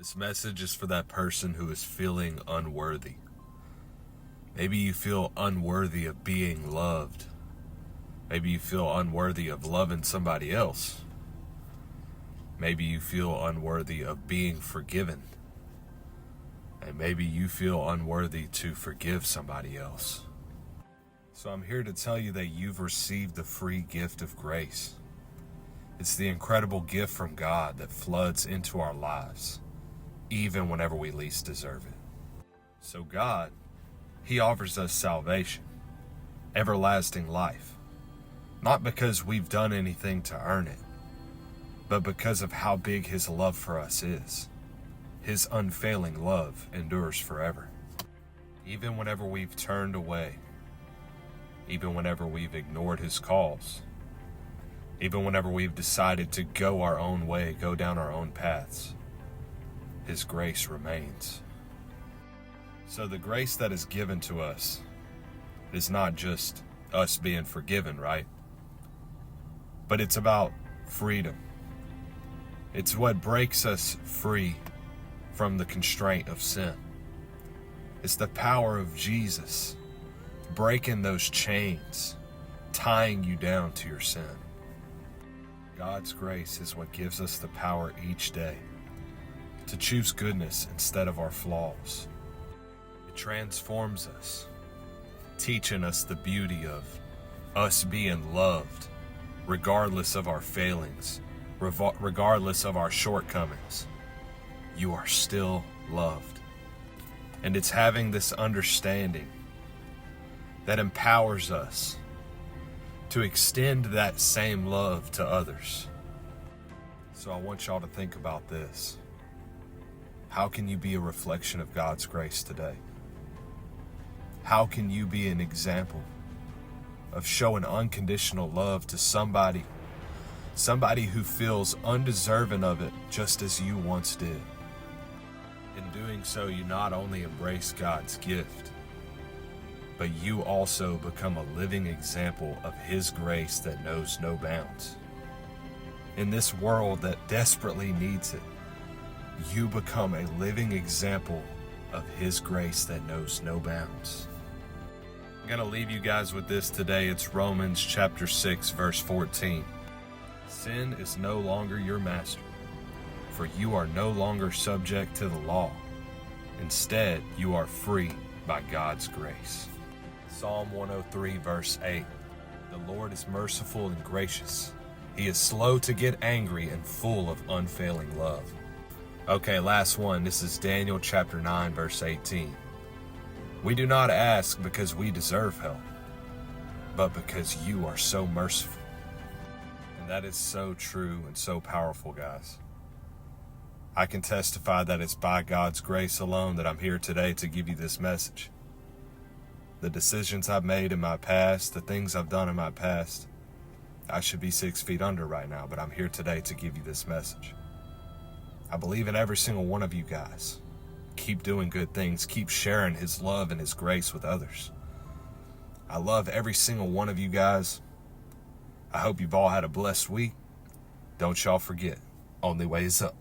This message is for that person who is feeling unworthy. Maybe you feel unworthy of being loved. Maybe you feel unworthy of loving somebody else. Maybe you feel unworthy of being forgiven. And maybe you feel unworthy to forgive somebody else. So I'm here to tell you that you've received the free gift of grace. It's the incredible gift from God that floods into our lives, even whenever we least deserve it. So God, He offers us salvation, everlasting life, not because we've done anything to earn it, but because of how big His love for us is. His unfailing love endures forever. Even whenever we've turned away, even whenever we've ignored His calls, even whenever we've decided to go our own way, go down our own paths, His grace remains. So the grace that is given to us is not just us being forgiven, right? But it's about freedom. It's what breaks us free from the constraint of sin. It's the power of Jesus breaking those chains, tying you down to your sin. God's grace is what gives us the power each day to choose goodness instead of our flaws. It transforms us, teaching us the beauty of us being loved regardless of our failings, regardless of our shortcomings. You are still loved. And it's having this understanding that empowers us to extend that same love to others. So I want y'all to think about this. How can you be a reflection of God's grace today? How can you be an example of showing unconditional love to somebody who feels undeserving of it just as you once did? In doing so, you not only embrace God's gift, but you also become a living example of His grace that knows no bounds. In this world that desperately needs it, you become a living example of His grace that knows no bounds. I'm going to leave you guys with this today. It's Romans chapter 6, verse 14. Sin is no longer your master, for you are no longer subject to the law. Instead, you are free by God's grace. Psalm 103, verse 8. The Lord is merciful and gracious. He is slow to get angry and full of unfailing love. Okay, last one. This is Daniel chapter 9, verse 18. We do not ask because we deserve help, but because you are so merciful. And that is so true and so powerful, guys. I can testify that it's by God's grace alone that I'm here today to give you this message. The decisions I've made in my past, the things I've done in my past, I should be 6 feet under right now, but I'm here today to give you this message. I believe in every single one of you guys. Keep doing good things. Keep sharing His love and His grace with others. I love every single one of you guys. I hope you've all had a blessed week. Don't y'all forget, only way is up.